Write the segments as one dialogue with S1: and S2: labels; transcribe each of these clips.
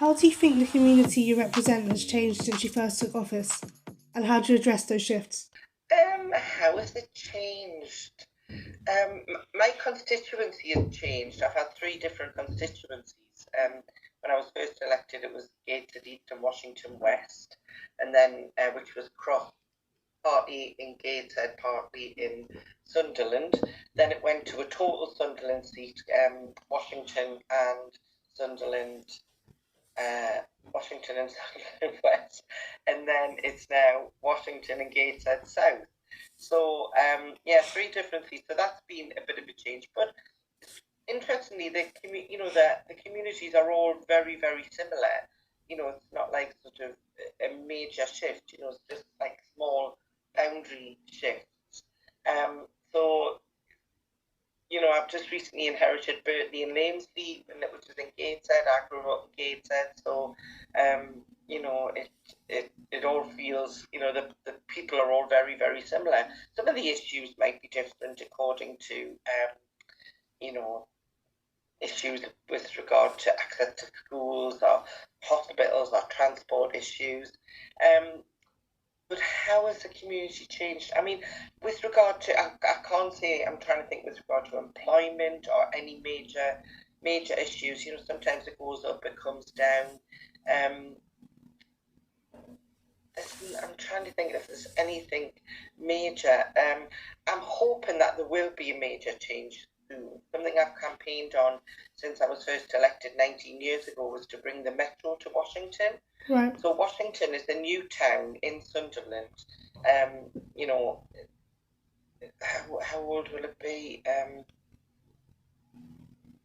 S1: How do you think the community you represent has changed since you first took office? And how do you address those shifts?
S2: How has it changed? My constituency has changed. I've had three different constituencies. When I was first elected, it was Gateshead East and Washington West, and then which was cross partly in Gateshead, partly in Sunderland. Then it went to a total Sunderland seat, Washington and Sunderland, uh, Washington and Sunderland West, and then it's now Washington and Gateshead South. So yeah, three different seats. So that's been a bit of a change. But interestingly, the communities are all very very similar. It's not like sort of a major shift. It's just like small boundary shifts. So I've just recently inherited Bertley and Lamesley, which is in Gateshead. I grew up in Gateshead, so it all feels, the people are all very, very similar. Some of the issues might be different according to, you know, issues with regard to access to schools or hospitals or transport issues. But how has the community changed? I mean, with regard to, I can't say, I'm trying to think with regard to employment or any major issues. Sometimes it goes up, it comes down. Um, I'm trying to think if there's anything major. I'm hoping that there will be a major change soon. Something I've campaigned on since I was first elected 19 years ago was to bring the metro to Washington.
S1: Right.
S2: So Washington is a new town in Sunderland. Um, you know, how old will it be?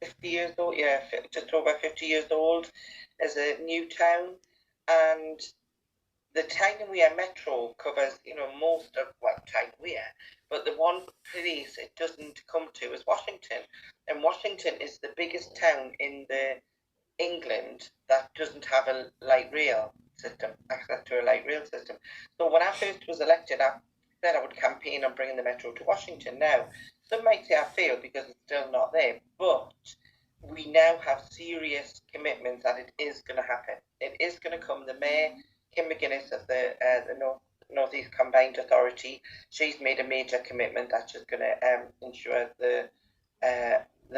S2: 50 years old, yeah, just over 50 years old as a new town. And the Tyne Wear Metro covers, most of, well, Tyne Wear, but the one place it doesn't come to is Washington. And Washington is the biggest town in the England that doesn't have a light rail system, access to a light rail system. So when I first was elected, I said I would campaign on bringing the metro to Washington. Now, some might say I failed because it's still not there, but we now have serious commitments that it is going to happen. It is going to come. The Mayor, Kim McGuinness of the North East Combined Authority, she's made a major commitment that she's going to ensure the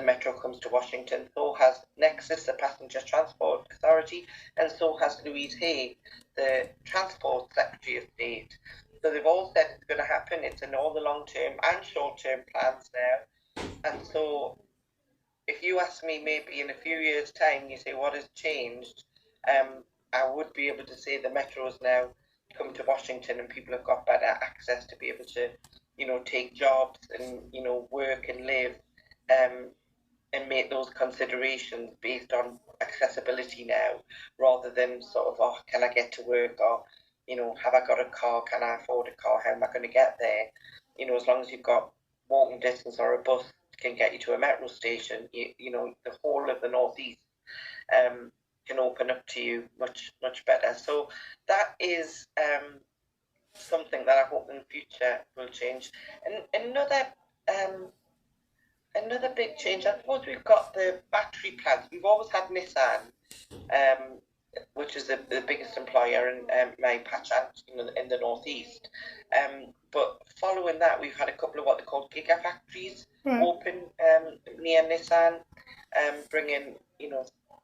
S2: metro comes to Washington. So has Nexus, the Passenger Transport Authority, and so has Louise Hay, the Transport Secretary of State. So they've all said it's going to happen. It's in all the long-term and short-term plans now. And so if you ask me maybe in a few years' time, you say what has changed, I would be able to say the metro's now come to Washington and people have got better access to be able to, take jobs and, work and live and make those considerations based on accessibility now, rather than sort of, oh, can I get to work, or, have I got a car, can I afford a car, how am I going to get there? As long as you've got walking distance or a bus can get you to a metro station, the whole of the northeast can open up to you much, much better. So that is something that I hope in the future will change. And another big change, I suppose we've got the battery plants. We've always had Nissan, which is the biggest employer in my patch in the northeast. But following that, we've had a couple of what they call gigafactories open near Nissan, bringing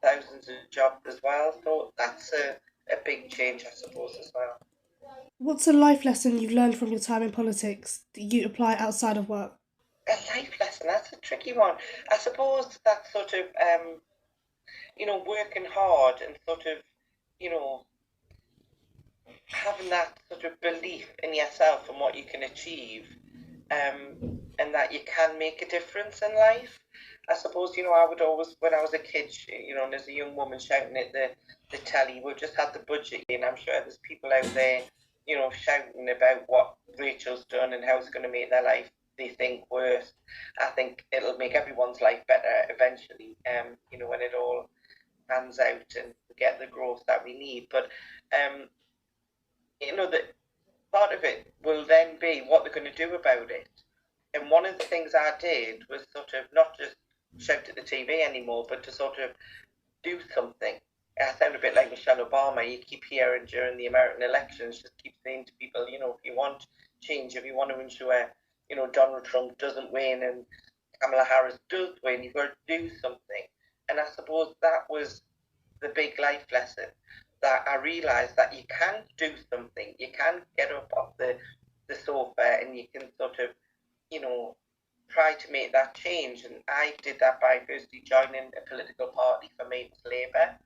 S2: thousands of jobs as well. So that's a big change, I suppose, as well.
S1: What's a life lesson you've learned from your time in politics that you apply outside of work?
S2: A life lesson, that's a tricky one. I suppose that sort of working hard and sort of, having that sort of belief in yourself and what you can achieve, and that you can make a difference in life. I suppose, I would always, when I was a kid, and as a young woman shouting at the telly, we've just had the budget, and I'm sure there's people out there, shouting about what Rachel's done and how it's going to make their life, they think, worse. I think it'll make everyone's life better eventually, when it all pans out and we get the growth that we need. But, that part of it will then be what they're going to do about it. And one of the things I did was sort of not just shout at the TV anymore, but to sort of do something. I sound a bit Michelle Obama, you keep hearing during the American elections, just keep saying to people, you know, if you want change, if you want to ensure, you know, Donald Trump doesn't win and Kamala Harris does win, you've got to do something. And I suppose that was the big life lesson, that I realised that you can do something. You can get up off the sofa and you can sort of, you know, try to make that change. And I did that by firstly joining a political party. For me, it was Labour,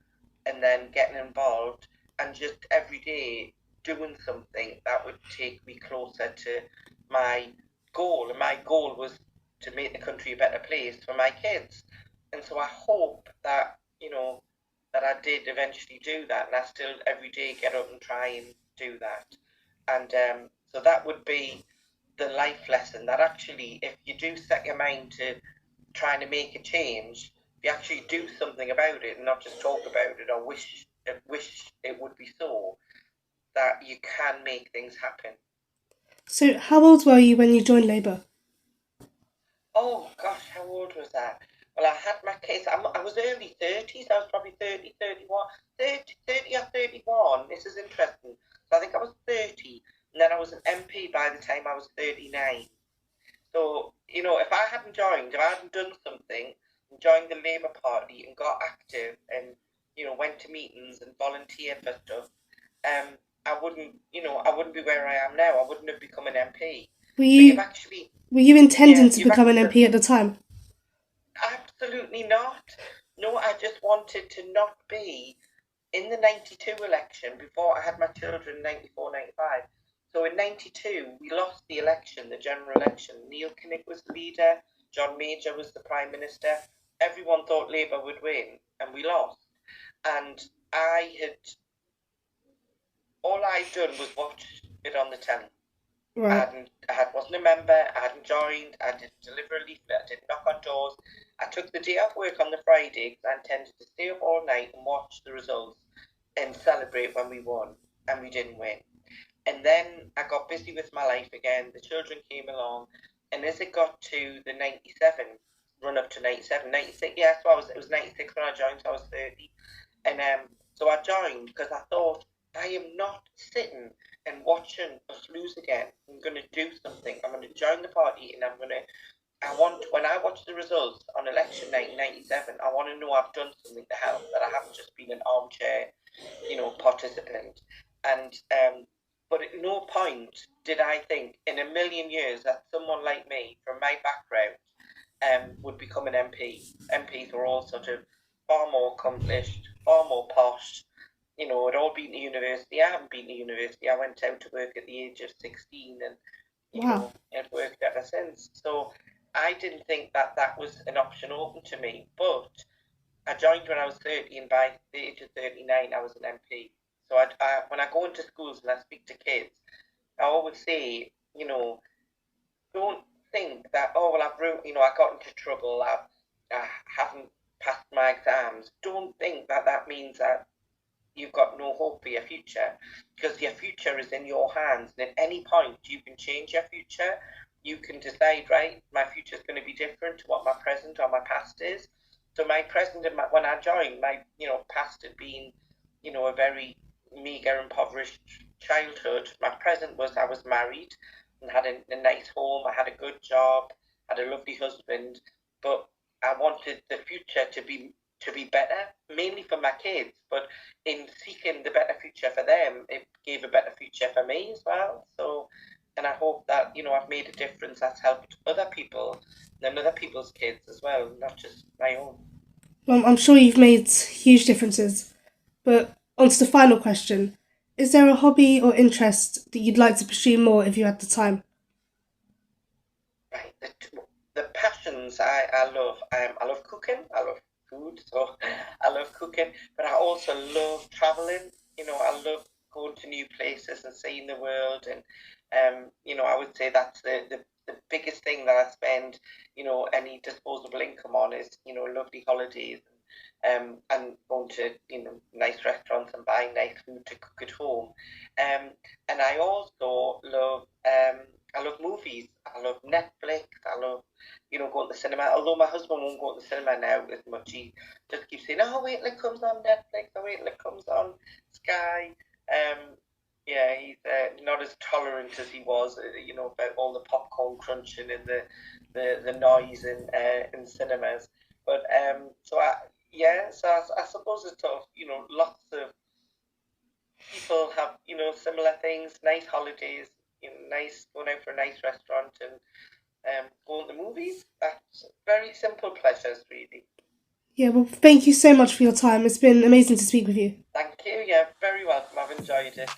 S2: and then getting involved and just every day doing something that would take me closer to my goal. And my goal was to make the country a better place for my kids. And so I hope that, you know, that I did eventually do that, and I still every day get up and try and do that. And so that would be the life lesson, that actually if you do set your mind to trying to make a change, if you actually do something about it and not just talk about it or wish it would be so, that you can make things happen.
S1: So, how old were you when you joined Labour?
S2: Oh gosh, how old was I? Well, I had my kids. I was early 30s. I was probably 30, 31, 30 or 31. This is interesting. So I think I was 30, and then I was an MP by the time I was 39. So, you know, if I hadn't joined, if I hadn't done something, and joined the Labour Party and got active and, you know, went to meetings and volunteered for stuff, I wouldn't be where I am now. I wouldn't have become an MP.
S1: Were you intending to become an MP at the time?
S2: Absolutely not. No, I just wanted to not be in the 92 election before I had my children, 94, 95. So in 92, we lost the election, the general election. Neil Kinnock was the leader, John Major was the Prime Minister. Everyone thought Labour would win, and we lost. And all I'd done was watch it on the telly.
S1: Right.
S2: I wasn't a member, I hadn't joined, I didn't deliver a leaflet, I didn't knock on doors. I took the day off work on the Friday because I intended to stay up all night and watch the results and celebrate when we won, and we didn't win. And then I got busy with my life again, the children came along, and as it got to the 97, run up to 97, 96, yeah, so it was 96 when I joined, so I was 30. And so I joined because I thought, I am not sitting and watching us lose again. I'm going to do something. I'm going to join the party, and when I watch the results on election night in 97, I want to know I've done something to help, that I haven't just been an armchair, you know, participant. And, but at no point did I think in a million years that someone like me, from my background, would become an MP. MPs were all sort of far more accomplished, far more posh. You know, I'd all been to university. I haven't been to university. I went out to work at the age of 16, and, you know, I've worked ever since. So I didn't think that was an option open to me. But I joined when I was 30, and by the age of 39, I was an MP. So when I go into schools and I speak to kids, I always say, you know, don't think that, oh, well, I got into trouble, I haven't passed my exams. Don't think that means that you've got no hope for your future, because your future is in your hands, and at any point you can change your future. You can decide, right, my future is going to be different to what my present or my past is. So my present, and when I joined, my, you know, past had been, you know, a very meagre, impoverished childhood. My present was I was married and had a nice home. I had a good job, had a lovely husband, but I wanted the future to be better, mainly for my kids. But in seeking the better future for them, it gave a better future for me as well. So, and I hope that, you know, I've made a difference that's helped other people and other people's kids as well, not just my own.
S1: Well, I'm sure you've made huge differences. But on to the final question. Is there a hobby or interest that you'd like to pursue more if you had the time?
S2: Right, the passions I love. I love cooking. I love food, so I love cooking. But I also love traveling. You know, I love going to new places and seeing the world. And you know, I would say that's the biggest thing that I spend, you know, any disposable income on is, you know, lovely holidays, and going to, you know, nice restaurants and buying nice food to cook at home. And I also love I love movies. I love Netflix. I love, going to the cinema. Although my husband won't go to the cinema now as much. He just keeps saying, "Oh, wait till it comes on Netflix. Oh, wait till it comes on Sky." Yeah, he's not as tolerant as he was. About all the popcorn crunching and the noise in cinemas. But so I suppose it's sort of lots of people have similar things, nice holidays, nice going out for a nice restaurant and going to the movies. That's very simple pleasures, really.
S1: Yeah, well, thank you so much for your time. It's been amazing to speak with you.
S2: Thank you. Yeah, very welcome. I've enjoyed it.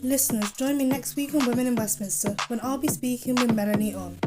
S1: Listeners, join me next week on Women in Westminster when I'll be speaking with Melanie on.